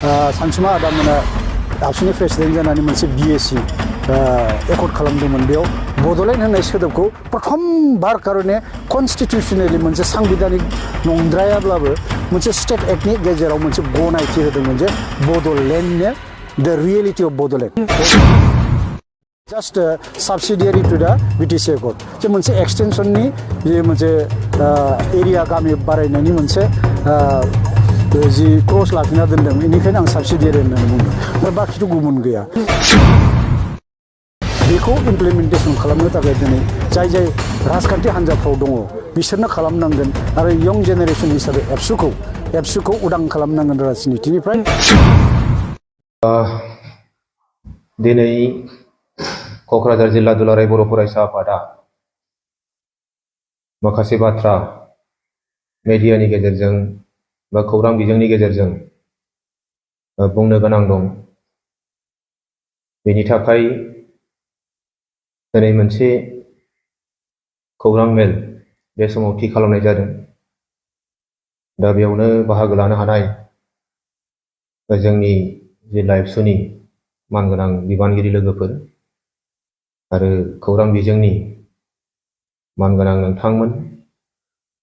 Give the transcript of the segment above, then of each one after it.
सानसुमा आदामोना आबसुनि president जानानै मोनसे BAC accord खालामदोंमोन। बेयाव बड'लेण्ड होननाय सोदोबखौ प्रथम बार कारणे कनस्टिटिउसनेलि मोनसे सांबिधानिक नंद्रायाब्लाबो मोनसे स्टेट एक्टनि गेजेराव मोनसे गनायथि होदोंमोन जे बड'लेण्डनो the reality of Bodoland just subsidiary to the BTC accord जे मोनसे एक्सटेनसननि जे मोनसे एरिया गामि बारायनायनि मोनसे जि क्लज लाखिना दोनदों बेनिखायनो आं साबसिडियारि होननानै बुंदों। ओमफ्राय बाखिथ' गुबुन गैया। बेखौ इमप्लिमेन्टेसन खालामनो थाखाय दिनै जाय जाय राजखान्थि हान्जाफ्राव दङ बिसोरनो खालामनांगोन आरो यं जेनेरेसन हिसाबै एबसुखौ उदां खालामनांगोन राजनितिनिफ्राय। दिनै क'क्राझार जिल्ला दुलाराय बर' फरायसा आफादा माखासे बाथ्रा मेडियानि गेजेरजों बा खौरां बिजोंनि गेजेरजों बुंनो गोनां दं। बेनि थाखाय दिनै मोनसे खौरां मेल बे समाव थि खालामनाय जादों। दा बेयावनो बाहागो लानो हानाय जोंनि जिल्ला एबसुनि मानगोनां बिबानगिरि लोगोफोर आरो खौरां बिजोंनि मानगोनां नोंथांमोन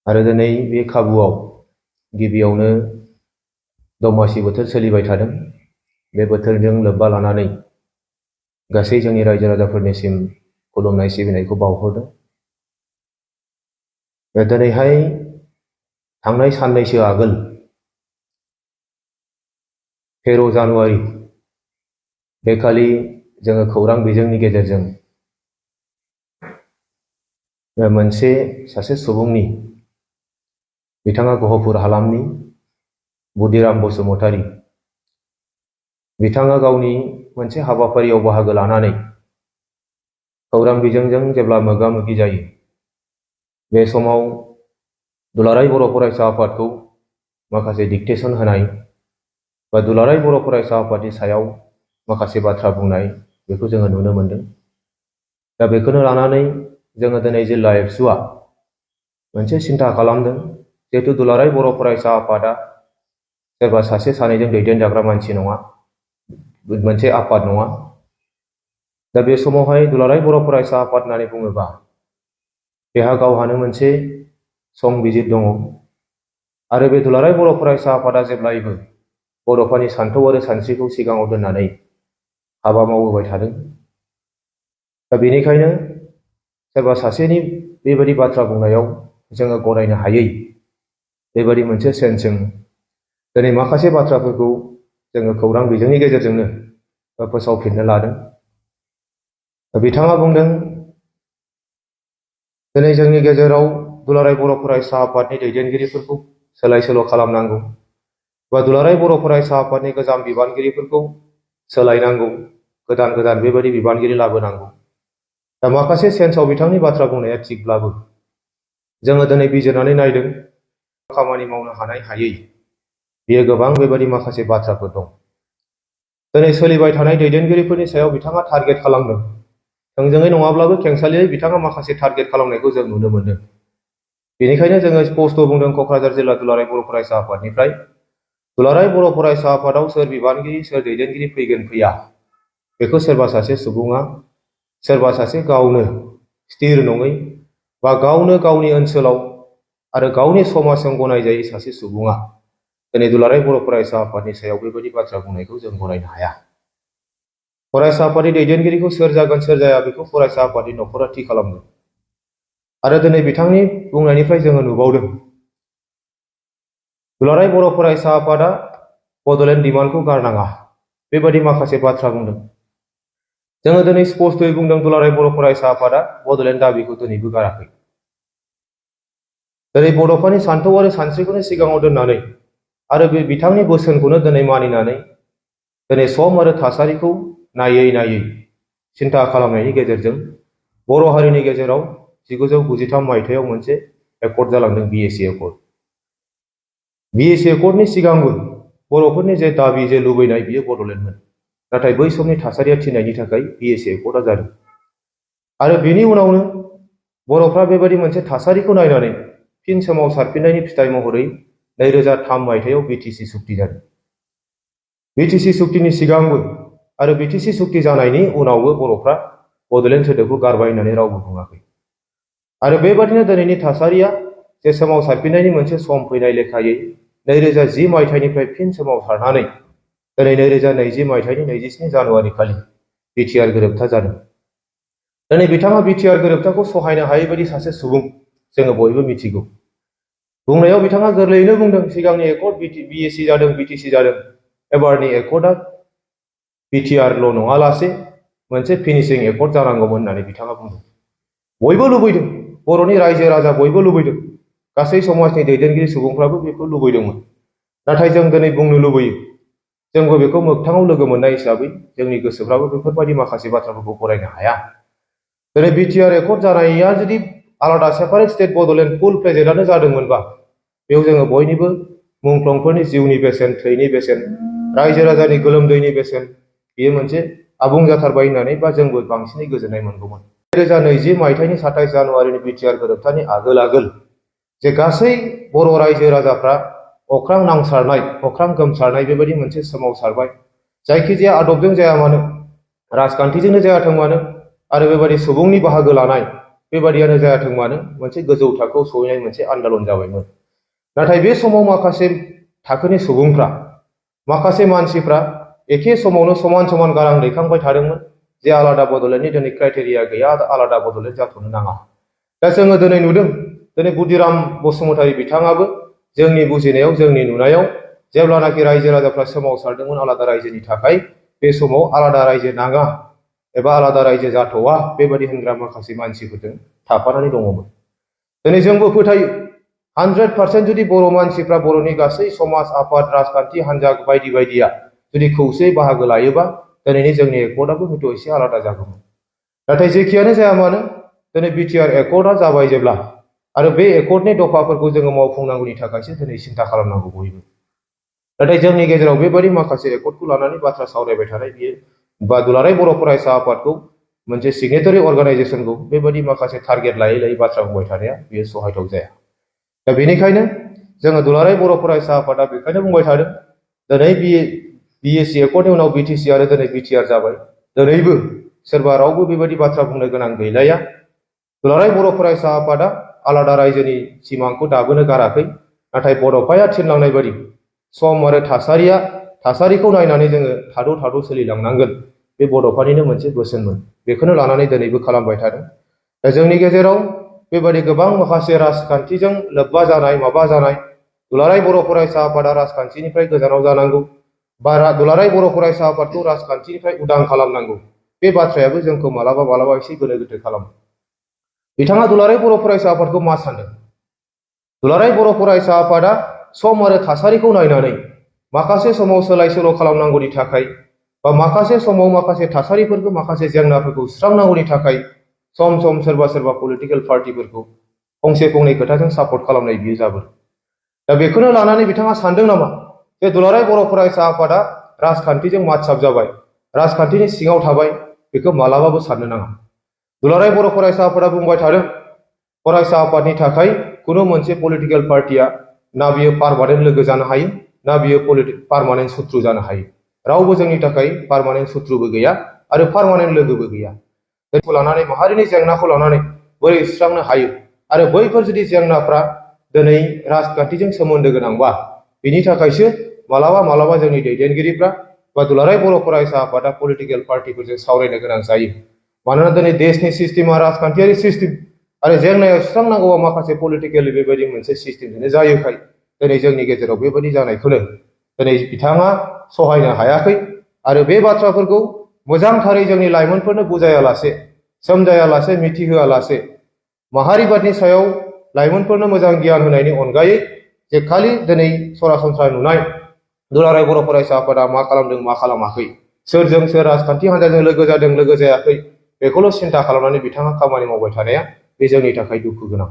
आरो दिनै बे खाबुआव गिबियावनो दमासि बोथोर सोलिबाय थादों। बे बोथोरजों लोब्बा लानानै गासै जोंनि रायजो राजाफोरनिसिम खुलुमनाय सिबिनायखौ बावहरदों। दिनैहाय थांनाय साननैसो आगोल 13 जानुवारि बेखालि जोङो खौरां बिजोंनि गेजेरजों सासे सुबुंनि बिथाङा गहपुर हालामनि बुदिराम बसुमतारी बिथाङा गावनि मोनसे हाबाफारियाव बाहागो लानानै खौरां बिजोंजों जेब्ला मोगा मोगि जायो बे समाव दुलाराय बर' फरायसा आफादखौ माखासे डिक्टेसन होनाय बा दुलाराय बर' फरायसा आफादनि सायाव माखासे बाथ्रा बुंनाय बेखौ जोङो नुनो मोनदों। दा बेखौनो लानानै जोङो दिनै जिल्ला एबसुआ मोनसे सिन्था खालामदों। जिहेतु दुलाराय बर' फरायसा आफादा सोरबा सासे सानैजों दैदेनजाग्रा मानसि नङा, मोनसे आफाद नङा। दा बे समावहाय दुलाराय बर' फरायसा आफाद होननानै बुङोबा बेहा गावहानो मोनसे संबिजिर दङ आरो बे दुलाराय बर' फरायसा आफादा जेब्लायबो बर'फोरनि सान्थौ आरो सानस्रिखौ सिगाङाव दोननानै हाबा मावबोबाय थादों। दा बेनिखायनो सोरबा सासेनि बेबायदि बाथ्रा बुंनायाव जोङो गनायनो हायै बेबायदि मोनसे सेन्सजों दिनै माखासे बाथ्राफोरखौ जोङो खौरां बिजोंनि गेजेरजोंनो फोसावफिननो लादों। बिथाङा बुंदों दिनै जोंनि गेजेराव दुलाराय बर' फरायसा आफादनि दैदेनगिरिफोरखौ सोलाय सोल' खालामनांगौ बा दुलाराय बर' फरायसा आफादनि गोजाम बिबानगिरिफोरखौ सोलायनांगौ, गोदान बेबायदि बिबानगिरि लाबोनांगौ। दा माखासे सेन्सआव बिथांनि बाथ्रा बुंनाया थिगब्लाबो जोङो दिनै बिजिरनानै नायदों खामानि मावनो हानाय हायै बेयो गोबां बेबायदि माखासे बाथ्राफोर दं। दिनै सोलिबाय थानाय दैदेनगिरिफोरनि सायाव बिथाङा टारगेट खालामदों। थोंजोङै नङाब्लाबो खेंसालियै बिथाङा माखासे टारगेट खालामनायखौ जों नुनो मोनदों। बेनिखायनो जोङो स्पष्ट बुंदों क'क्राझार जिल्ला दुलाराय बर' फरायसा आफादनिफ्राय दुलाराय बर' फरायसा आफादाव सोर बिबानगिरि सोर दैदेनगिरि फैगोन फैया बेखौ सोरबा सासे सुबुङा सोरबा सासे गावनो स्थिर नङै बा गावनो गावनि ओनसोलाव आरो गावनि समाजजों गनायजायै सासे सुबुङा दिनै दुलाराय बर' फरायसा आफादनि सायाव बेबायदि बाथ्रा बुंनायखौ जों गनायनो हाया। फरायसा आफादनि दैदेनगिरिखौ सोर जागोन सोर जाया बेखौ फरायसा आफादनि न'खरा थि खालामदों। आरो दिनै बिथांनि बुंनायनिफ्राय जोङो नुबावदों दुलाराय बर' फरायसा आफादा बड'लेण्ड डिमान्डखौ गारनाङा बेबायदि माखासे बाथ्रा बुंदों। जोङो दिनै स्पष्टयै बुंदों दुलाराय बर' फरायसा आफादा बड'लेण्ड दाबिखौ दिनैबो गाराखै। दिनै बड'फोरनि सान्थौ आरो सानस्रिखौनो सिगाङाव दोननानै आरो बे बिथांनि बोसोनखौनो दिनै मानिनानै दिनै सम आरो थासारिखौ नायै सिन्था खालामनायनि गेजेरजों बर' हारिनि गेजेराव 1993 मायथाइयाव मोनसे एकर्ड जालांदों बिएसि एकर्ड। बिएसि एकर्डनि सिगांबो बर'फोरनि जे दाबि जे लुबैनाय बियो बड'लेण्डमोन। नाथाय बै समनि थासारिया थिननायनि थाखाय बिएसि एकर्डआ जादों। आरो बेनि उनावनो बर'फ्रा बेबायदि मोनसे थासारिखौ नायनानै फिन सोमावसारफिननायनि फिथाइ महरै 2003 मायथाइयाव बिटिसि सुक्ति जादों। बिटिसि सुक्तिनि सिगांबो आरो बिटिसि सुक्ति जानायनि उनावबो बर'फ्रा बड'लेण्ड सोदोबखौ गारबाय होननानै रावबो बुङाखै। आरो बेबादिनो दिनैनि थासारिया जे सोमावसारफिननायनि मोनसे सम फैनाय लेखायै 2010 मायथाइनिफ्राय फिन सोमावसारनानै दिनै 2020 मायथाइनि 27 जानुवारि खालि बिटिआर गोरोबथा जादों। दिनै बिथाङा बिटिआर गोरोबथाखौ सहायनो हायै बायदि सासे सुबुं जोङो बयबो मिथिगौ। बुंनायाव बिथाङा गोरलैयैनो बुंदों सिगांनि एकर्ड बिएसि जादों बिटिसि जादों एबारनि एकर्डआ बिटिआरल' नङालासे मोनसे फिनिशिं एकर्ड जानांगौमोन होननानै बिथाङा बुंदों। बयबो लुबैदों, बर'नि रायजो राजा बयबो लुबैदों, गासै समाजनि दैदेनगिरि सुबुंफ्राबो बेखौ लुबैदोंमोन। नाथाय जों दिनै बुंनो लुबैयो, जोंबो बेखौ मोगथाङाव लोगो मोननाय हिसाबै जोंनि गोसोफ्राबो बेफोरबायदि माखासे बाथ्राफोरखौ फरायनो हाया। दिनै बिटिआर एकर्ड जानाया जुदि आलादा सेपारेट स्टेट बड'लेण्ड फुल प्रेजेन्टआनो जादोंमोनबा बेयाव जोङो बयनिबो मुंख्लंफोरनि जिउनि बेसेन, थैनि बेसेन, रायजो राजानि गोलोमदैनि बेसेन बेयो मोनसे आबुं जाथारबाय होननानै बा जोंबो बांसिनै गोजोननाय मोनगौमोन। 2020 मायथाइनि 27 जानुवारिनि बिटिआर गोरोबथानि आगोल जे गासै बर' रायजो राजाफ्रा अख्रां नांसारनाय, अख्रां गोमसारनाय बेबायदि मोनसे सोमावसारबाय। जायखिजाया आदबजों जाया मानो, राजखान्थिजोंनो जायाथों मानो आरो बेबायदि सुबुंनि बाहागो लानाय बेबायदियानो जायाथों मानो मोनसे गोजौ थाखोआव सहैनाय मोनसे आन्दोलन जाबायमोन। नाथाय बे समाव माखासे थाखोनि सुबुंफ्रा, माखासे मानसिफ्रा एखे समावनो समान समान गारां दैखांबाय थादोंमोन जे आलादा बड'लेण्डनि दिनै क्राइटेरिया गैया, आलादा बड'लेण्ड जाथ'नो नाङा। दा जोङो दिनै नुदों, दिनै बुदिराम बसुमतारी बिथाङाबो जोंनि बुजिनायाव, जोंनि नुनायाव जेब्लानाखि रायजो राजाफ्रा सोमावसारदोंमोन आलादा रायजोनि थाखाय, बे समाव आलादा रायजो नाङा एबा आलादा रायजो जाथ'वा बेबायदि होनग्रा माखासे मानसिफोरजों थाफानानै दङमोन। दिनै जोंबो फोथायो 100% जुदि बर' मानसिफ्रा, बर'नि गासै समाज, आफाद, राजखान्थि हान्जा बायदि बायदिया जुदि खौसेयै बाहागो लायोबा दिनैनि जोंनि एकर्डआबो हयथ' एसे आलादा जागौमोन। नाथाय जेखियानो जाया मानो दिनै बिटिआर एकर्डआ जाबाय जेब्ला, आरो बे एकर्डनि दफाफोरखौ जोङो मावफुंनांगौनि थाखायसो दिनै सिन्था खालामनांगौ बयबो। नाथाय जोंनि गेजेराव बेबायदि माखासे एकर्डखौ लानानै बाथ्रा सावरायबाय थानाय बियो बा दुलाराय बर' फरायसा आफादखौ मोनसे सिगनेटारि अर्गानाइजेसनखौ बेबायदि माखासे टारगेट लायै लायै बाथ्रा बुंबाय थानाया बियो सहायथाव जाया। दा बेनिखायनो जोङो दुलाराय बर' फरायसा आफादा बेखायनो बुंबाय थादों, दिनै बिएसि एकर्डनि उनाव बिटिसि आरो दिनै बिटिआर जाबाय, दिनैबो सोरबा रावबो बेबायदि बाथ्रा बुंनो गोनां गैलाया। दुलाराय बर' फरायसा आफादा आलादा रायजोनि सिमांखौ दाबोनो गाराखै। नाथाय बड'फाया थिनलांनाय बायदि सम आरो थासारिखौ नायनानै जोङो थाद' थाद' सोलिलांनांगोन, बे बड'फानिनो मोनसे बोसोनमोन। बेखौनो लानानै दिनैबो खालामबाय थादों। दा जोंनि गेजेराव बेबायदि गोबां माखासे राजखान्थिजों लोब्बा जानाय, माबा जानाय, दुलाराय बर' फरायसा आफादा राजखान्थिनिफ्राय गोजानाव जानांगौ बा दुलाराय बर' फरायसा आफादखौ राजखान्थिनिफ्राय उदां खालामनांगौ, बे बाथ्रायाबो जोंखौ मालाबा मालाबा एसे गोनो गोथो खालामो। बिथाङा दुलाराय बर' फरायसा आफादखौ मा सानदों? दुलाराय बर' फरायसा आफादा सम आरो थासारिखौ नायनानै माखासे समाव सोलाय सोल' खालामनांगौनि थाखाय बा माखासे समाव माखासे थासारिफोरखौ, माखासे जेंनाफोरखौ सुस्रांनांगौनि थाखाय सम सम सोरबा पलिटिकेल पार्टिफोरखौ फंसे फंनै खोथाजों सापर्ट खालामनाय बियो जाबोदों। दा बेखौनो लानानै बिथाङा सानदों नामा जे दुलाराय बर' फरायसा आफादा राजखान्थिजों मातसाब जाबाय, राजखान्थिनि सिङाव थाबाय? बेखौ मालाबाबो साननो नाङा। दुलाराय बर' फरायसा आफादा बुंबाय थादों, फरायसा आफादनि थाखाय खुनु मोनसे पलिटिकेल पार्टिया ना बियो पारमानेन्ट लोगो जानो हायो, ना बियो पारमानेन्ट सुथ्रु जानो हायो। रावबो जोंनि थाखाय पारमानेन्ट सुथ्रुबो गैया आरो पारमानेन्ट लोगोबो गैया। बेखौ लानानै, माहारिनि जेंनाखौ लानानै बोरै सुस्रांनो हायो आरो बैफोर जुदि जेंनाफ्रा दिनै राजखान्थिजों सोमोन्दो गोनांबा बिनि थाखायसो मालाबा जोंनि दैदेनगिरिफ्रा बा दुलाराय बर' फरायसा आफादा पलिटिकेल पार्टिफोरजों सावरायनो गोनां जायो। मानोना दिनै देशनि सिस्टेमा राजखान्थियारि सिस्टेम आरो जेंनायाव सुस्रांनांगौआ माखासे पलिटिकेल बेबायदि मोनसे सिस्टेमजोंनो जायोखाय दिनै जोंनि गेजेराव बेबायदि जानायखौनो दिनै बिथाङा सहायनो हायाखै। आरो बे बाथ्राफोरखौ मोजांथारै जोंनि लाइमोनफोरनो बुजायालासे, सोमजायालासे, मिथिहोआलासे, माहारिबादनि सायाव लाइमोनफोरनो मोजां गियान होनायनि अनगायै जे खालि दिनै सरासनस्रा नुनाय दुलाराय बर' फरायसा आफादा मा खालामदों, मा खालामाखै, सोरजों सोर राजखान्थि हान्जाजों लोगो जादों, लोगो जायाखै, बेखौल' सिन्था खालामनानै बिथाङा खामानि मावबाय थानाया बे जोंनि थाखाय दुखु गोनां।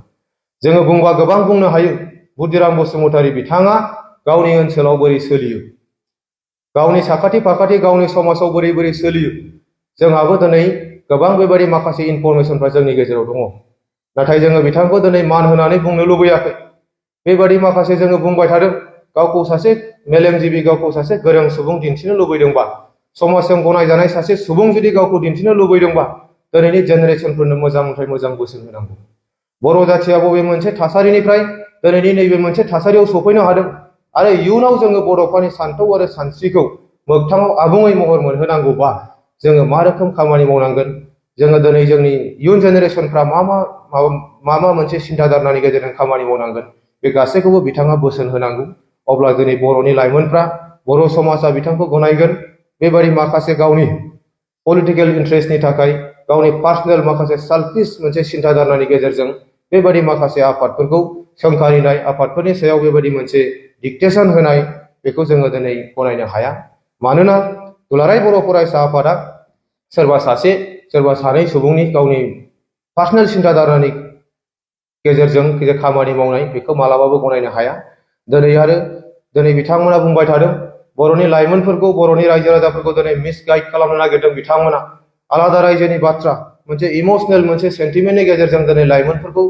जोङो बुंबा गोबां बुंनो हायो। बुदिराम बसुमतारी बिथाङा गावनि ओनसोलाव बोरै सोलियो, गावनि साखाथि फाखाथि गावनि समाजाव बोरै बोरै सोलियो, जोंहाबो दिनै गोबां बेबायदि माखासे इनफरमेसनफ्रा जोंनि गेजेराव दङ। नाथाय जोङो बिथांखौ दिनै मान होनानै बुंनो लुबैयाखै। बेबायदि माखासे जोङो बुंबाय थादों गावखौ सासे मेलेमजिबि गावखौ सासे गोरों सुबुं दिन्थिनो लुबैदोंबा समाजजों गनायजानाय सासे सुबुं जुदि गावखौ दिन्थिनो लुबैदोंबा दिनैनि जेनेरेसनफोरनो मोजांनिफ्राय मोजां बोसोन होनांगौ। बर' जाथिया बबे मोनसे थासारिनिफ्राय दिनैनि नैबे मोनसे थासारियाव सफैनो हादों आरो इयुनाव जोङो बड'फानि सान्थौ आरो सानस्रिखौ मोगथाङाव आबुङै महर मोनहोनांगौबा जोङो मा रोखोम खामानि मावनांगोन, जोङो दिनै जोंनि इयुन जेनेरेसनफ्रा मा मोनसे सिन्था धारनानि गेजेरजों खामानि मावनांगोन बे गासैखौबो बिथाङा बोसोन होनांगौ। अब्ला दिनै बर'नि लाइमोनफ्रा बर' समाजा बिथांखौ गनायगोन। बेबायदि माखासे गावनि पलिटिकेल इन्ट्रेस्टनि थाखाय गावनि पार्सनेल माखासे सेल्फिश मोनसे सिन्था धारनानि गेजेरजों बेबायदि माखासे आफादफोरखौ सोंखारिनाय, आफादफोरनि सायाव बेबायदि मोनसे डिक्टेसन होनाय बेखौ जोङो दिनै गनायनो हाया। मानोना दुलाराय बर' फरायसा आफादा सोरबा सासे सोरबा सानै सुबुंनि गावनि पार्सनेल सिन्था धारनानि गेजेरजों खामानि मावनाय बेखौ मालाबाबो गनायनो हाया। दिनै बिथांमोना बुंबाय थादों बर'नि लाइमोनफोरखौ, बर'नि रायजो राजाफोरखौ दिनै मिसगाइड खालामनो नागिरदों बिथांमोना। आलादा रायजोनि बाथ्रा मोनसे इमसनेल मोनसे सेन्टिमेन्टनि गेजेरजों दिनै लाइमोनफोरखौ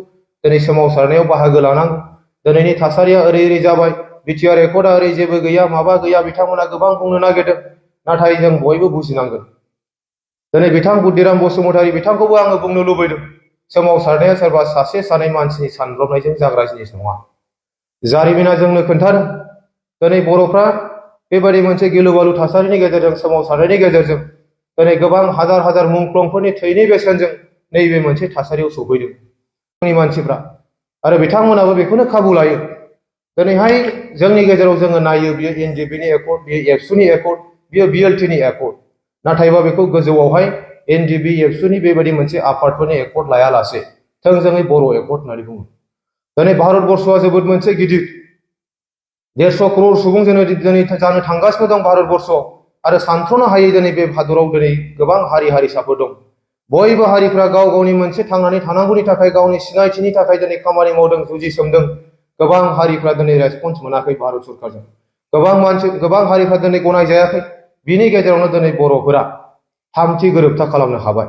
दिनै सोमावसारनायाव बाहागो लानांगौ। दिनैनि थासारिया ओरै जाबाय, बिटिआर एकर्डआ ओरै जेबो गैया माबा गैया बिथांमोना गोबां बुंनो नागिरदों। नाथाय जों बयबो बुजिनांगोन। दिनै बिथां बुद्धिराम बसुमतारी बिथांखौबो आङो बुंनो लुबैदों, सोमावसारनाया सोरबा सासे सानै मानसिनि सानब्रबनायजों जाग्रा जिनिस नङा। जारिमिना जोंनो खोन्थादों दिनै बर'फ्रा बेबायदि मोनसे गिलु बालु थासारिनि गेजेरजों सोमावसारनायनि गेजेरजों दिनै गोबां हाजार हाजार मुंख्लंफोरनि थैनि बेसेनजों नैबे मोनसे थासारियाव सफैदों जोंनि मानसिफ्रा, आरो बिथांमोनाबो बेखौनो खाबु लायो। दिनैहाय जोंनि गेजेराव जोङो नायो, बियो एनडिपिनि एकर्ड, बियो एबसुनि एकर्ड, बियो बिएलटिनि एकर्ड। नाथायबा बेखौ गोजौआवहाय एनडिपि एबसुनि बेबायदि मोनसे आफादफोरनि एकर्ड लायालासे थोंजोङै बर' एकर्ड होननानै बुङो। दिनै भारतबर्षआ जोबोद मोनसे गिदिर 150 करोड़ सुबुं दिनै जानो थांगासिनो दं भारतबर्षआव, आरो सानथ्र'नो हायै दिनै बे हादराव दिनै गोबां हारि हारिसाफोर दं। बयबो हारिफ्रा गाव गावनि मोनसे थांनानै थानांगौनि थाखाय, गावनि सिनायथिनि थाखाय दिनै खामानि मावदों, जुजिसोमदों। गोबां हारिफ्रा दिनै रेसपन्स मोनाखै भारत सरकारजों, गोबां हारिफ्रा दिनै गनायजायाखै। बिनि गेजेरावनो दिनै बर'फोरा थामथि गोरोबथा खालामनो हाबाय।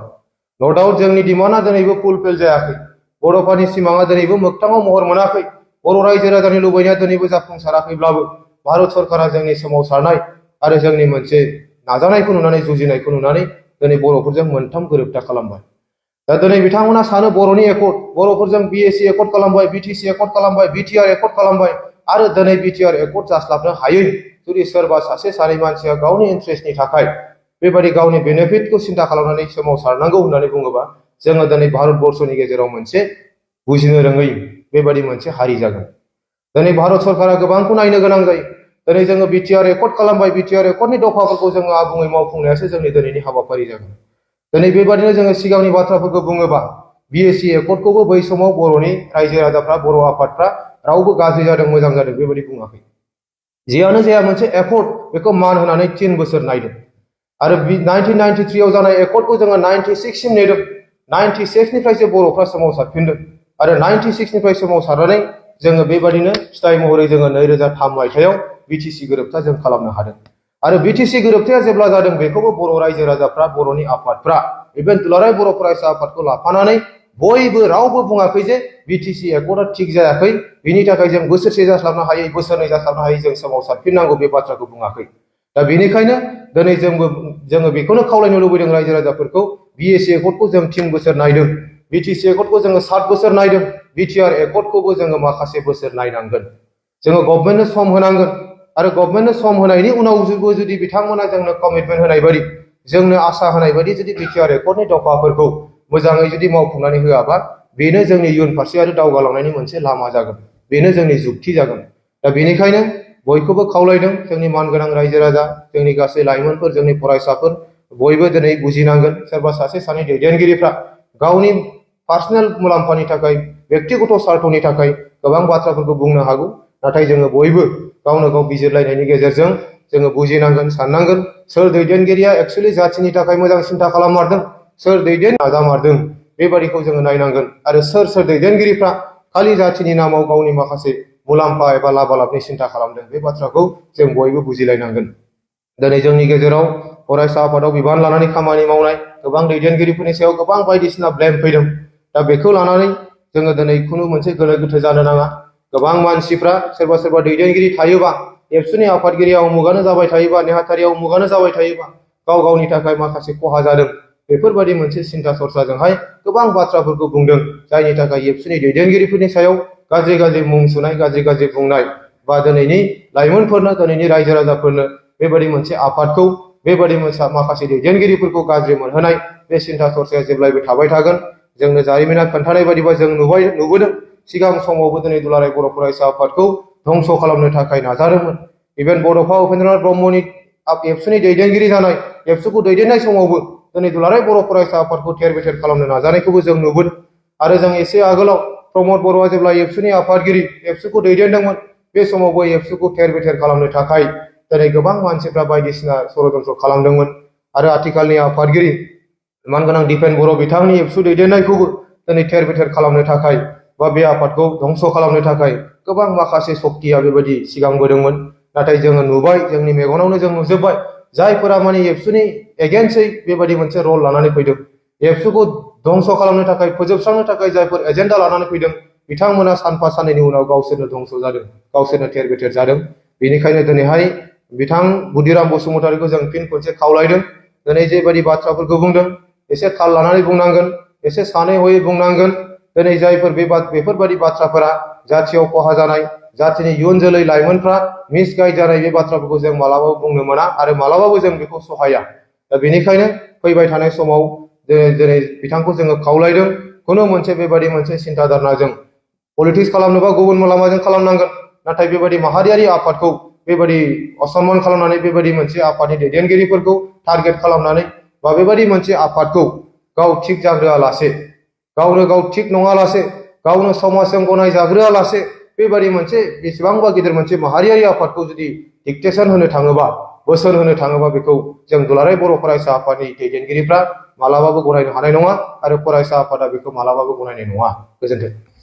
न' डाउट जोंनि डिमान्डआ दिनैबो फुलफिल जायाखै, बड'फानि सिमाङा दिनैबो मोगथाङाव महर मोनाखै, बर' रायजो राजानि लुबैनाया दिनैबो जाफुंसाराखैब्लाबो भारत सरकारा जोंनि सोमावसारनाय आरो जोंनि मोनसे नाजानायखौ नुनानै, जुजिनायखौ नुनानै दिनै बर'फोरजों मोनथाम गोरोबथा खालामबाय। दा दिनै बिथांमोना सानो बर'नि एकर्ड, बर'फोरजों बिएसि एकर्ड खालामबाय, बिटिसि एकर्ड खालामबाय, बिटिआर एकर्ड खालामबाय, आरो दिनै बिटिआर एकर्ड जास्लाबनो हायै जुदि सोरबा सासे सानै मानसिया गावनि इन्ट्रेस्टनि थाखाय बेबायदि गावनि बेनिफिटखौ सिन्था खालामनानै सोमावसारनांगौ होननानै बुङोबा जोङो दिनै भारतबर्षनि गेजेराव मोनसे बुजिनो रोङै बेबायदि मोनसे हारि जागोन। दिनै भारत सरकारा गोबांखौ नायनो गोनां जायो। दिनै जोङो बिटिआर एकर्ड खालामबाय, बिटिआर एकर्डनि दफाफोरखौ जोङो आबुङै मावफुंनायासो जोंनि दिनैनि हाबाफारि जागोन। दिनै बेबादिनो जोङो सिगांनि बाथ्राफोरखौ बुङोबा बिएसि एकर्डखौबो बै समाव बर'नि रायजो राजाफ्रा, बर' आफादफ्रा रावबो गाज्रि जादों मोजां जादों बेबायदि बुङाखै। जियानो जाया मोनसे एकर्ड, बेखौ मान होनानै 3 बोसोर नायदों। आरो 1993 जानाय एकर्डखौ जोङो 96 सिम नेदों। 96 निफ्रायसो बर'फ्रा सोमावसारफिनदों, आरो 96 निफ्राय सोमावसारनानै जोङो बेबादिनो फिथाइ महरै जोङो 2003 मायथाइयाव बिटिसि गोरोबथा जों खालामनो हादों। आरो बिटिसि गोरोबथाया जेब्ला जादों बेखौबो बर' रायजो राजाफ्रा, बर'नि आफादफ्रा, इभेन दुलाराय बर' फरायसा आफादखौ लाफानानै बयबो रावबो बुङाखै जे बिटिसि एकर्डआ थिग जायाखै, बिनि थाखाय जों बोसोरसे जास्लाबनो हायै, बोसोरनै जास्लाबनो हायै जों सोमावसारफिननांगौ, बे बाथ्राखौ बुङाखै। दा बेनिखायनो दिनै जोङो बेखौनो खावलायनो लुबैदों रायजो राजाफोरखौ, बिएसि एकर्डखौ जों 3 बोसोर नायदों, बिटिसि एकर्डखौ जोङो 7 बोसोर नायदों, बिटिआर एकर्डखौबो जोङो माखासे बोसोर नायनांगोन। जोङो गभर्नमेन्टनो सम होनांगोन, आरो गभर्नमेन्टनो सम होनायनि उनाव जुदि बिथांमोना जोंनो कमिटमेन्ट होनाय बायदि, जोंनो आसा होनाय बायदि जुदि बिटिआर एकर्डनि दफाफोरखौ मोजाङै जुदि मावफुंनानै होआबा बेनो जोंनि इयुन फारसे आरो दावगालांनायनि मोनसे लामा जागोन, बेनो जोंनि जुक्ति जागोन। दा बेनिखायनो बयखौबो खावलायदों, जोंनि मानगोनां रायजो राजा, जोंनि गासै लाइमोनफोर, जोंनि फरायसाफोर बयबो दिनै बुजिनांगोन। सोरबा सासे सानै दैदेनगिरिफ्रा गावनि पार्सनेल मुलाम्फानि थाखाय, बेक्तिगत स्वार्थनि थाखाय गोबां बाथ्राफोरखौ बुंनो हागौ, नाथाय जोङो बयबो गावनो गाव बिजिरलायनायनि गेजेरजों जोङो बुजिनांगोन, साननांगोन सोर दैदेनगिरिया एक्सुवेलि जाथिनि थाखाय मोजां सिन्था खालाममारदों, सोर नाजामारदों, बेबादिखौ जोङो नायनांगोन। आरो सोर दैदेनगिरिफ्रा खालि जाथिनि नामाव गावनि माखासे मुलाम्फा एबा लाबालाबनि सिन्था खालामदों, बे बाथ्राखौ जों बयबो बुजिलायनांगोन। दिनै जोंनि गेजेराव फरायसा आफादाव बिबान लानानै खामानि मावनाय गोबां दैदेनगिरिफोरनि सायाव गोबां बायदिसिना ब्लेम फैदों। दा बेखौ लानानै जोङो दिनै खुनु मोनसे गोनो गोथो जानो नाङा। गोबां मानसिफ्रा सोरबा सोरबा दैदेनगिरि थायोबा एबसुनि आफादगिरिया उमुगानो जाबाय थायोबा नेहाथारिया उमुगानो जाबाय थायोबा गाव गावनि थाखाय माखासे खहा जादों बेफोरबायदि मोनसे सिन्था सरसाजोंहाय गोबां बाथ्राफोरखौ बुंदों जायनि थाखाय एबसुनि दैदेनगिरिफोरनि सायाव गाज्रि गाज्रि मुं सुनाय गाज्रि गाज्रि बुंनाय बा दिनैनि लाइमोनफोरनो दिनैनि रायजो राजाफोरनो बेबायदि मोनसे आफादखौ बेबायदि माखासे दैदेनगिरिफोरखौ गाज्रि मोनहोनाय बे सिन्था सरसाया जेब्लायबो थाबाय थागोन जोंनो जारिमिना खोन्थानाय बायदिबा जों नुबोदों सिगां समावबो दिनै दुलाराय बर' फरायसा आफादखौ धंस खालामनो थाखाय नाजादोंमोन इभेन बड'फा उपेन्द्रनाथ ब्रह्मनि एबसुनि दैदेनगिरि जानाय एबसुखौ दैदेननाय समावबो दिनै दुलाराय बर' फरायसा आफादखौ थेर बेथेर खालामनो नाजानायखौबो जों नुबोदों आरो जों एसे आगोलाव प्रमद बर'आ जेब्ला एबसुनि आफादगिरि एबसुखौ दैदेनदोंमोन बे समावबो एबसुखौ थेर बेथेर खालामनो थाखाय दिनै गोबां मानसिफ्रा बायदिसिना षड़यन्त्र खालामदोंमोन आरो आथिखालनि आफादगिरि मानगोनां दिपेन बर' बिथांनि एबसु दैदेननायखौबो दिनै थेर बेथेर खालामनो थाखाय बा बे आफादखौ धंस खालामनो थाखाय गोबां माखासे सक्तिया बेबायदि सिगांबोदोंमोन नाथाय जोङो नुबाय जोंनि मेगनावनो जों नुजोबबाय जायफोरा माने एबसुनि एगेन्स्टै बेबायदि मोनसे रल लानानै फैदों एबसुखौ धंस खालामनो थाखाय फोजोबस्रांनो थाखाय जायफोर एजेन्डा लानानै फैदों बिथांमोना सानफा साननैनि उनाव गावसोरनो धंस जादों गावसोरनो थेर बेथेर जादों बेनिखायनो दिनैहाय बिथां बुदिराम बसुमतारीखौ जों फिन खनसे खावलायदों दिनै जेबायदि बाथ्राफोरखौ बुंदों एसे थाल लानानै बुंनांगोन एसे सानै हयै बुंनांगोन दिनै जायफोर बेफोरबायदि बाथ्राफोरा जाथियाव खहा जानाय जाथिनि इयुन जोलै लाइमोनफ्रा मिसगाइड जानाय बे बाथ्राफोरखौ जों मालाबाबो बुंनो मोना आरो मालाबाबो जों बेखौ सहाया दा बेनिखायनो फैबाय थानाय समाव दिनै बिथांखौ जोङो खावलायदों खुनु मोनसे बेबायदि मोनसे सिन्था धारनाजों पलिटिक्स खालामनोबा गुबुन लामाजों खालामनांगोन नाथाय बेबायदि माहारियारि आफादखौ बेबायदि असनमान खालामनानै बेबायदि मोनसे आफादनि दैदेनगिरिफोरखौ टारगेट खालामनानै बा बेबायदि मोनसे आफादखौ गाव थिग जाग्रोआलासे गावनो गाव थिग नङालासे गावनो समाजजों गनायजाग्रोआलासे बेबायदि मोनसे बेसेबांबा गिदिर मोनसे माहारियारि आफादखौ जुदि डिक्टेसन होनो थाङोबा बोसोन होनो थाङोबा बेखौ जों दुलाराय बर' फरायसा आफादनि दैदेनगिरिफ्रा मालाबाबो गनायनो हानाय नङा आरो फरायसा आफादा बेखौ मालाबाबो गनायनाय नङा गोजोन्थों।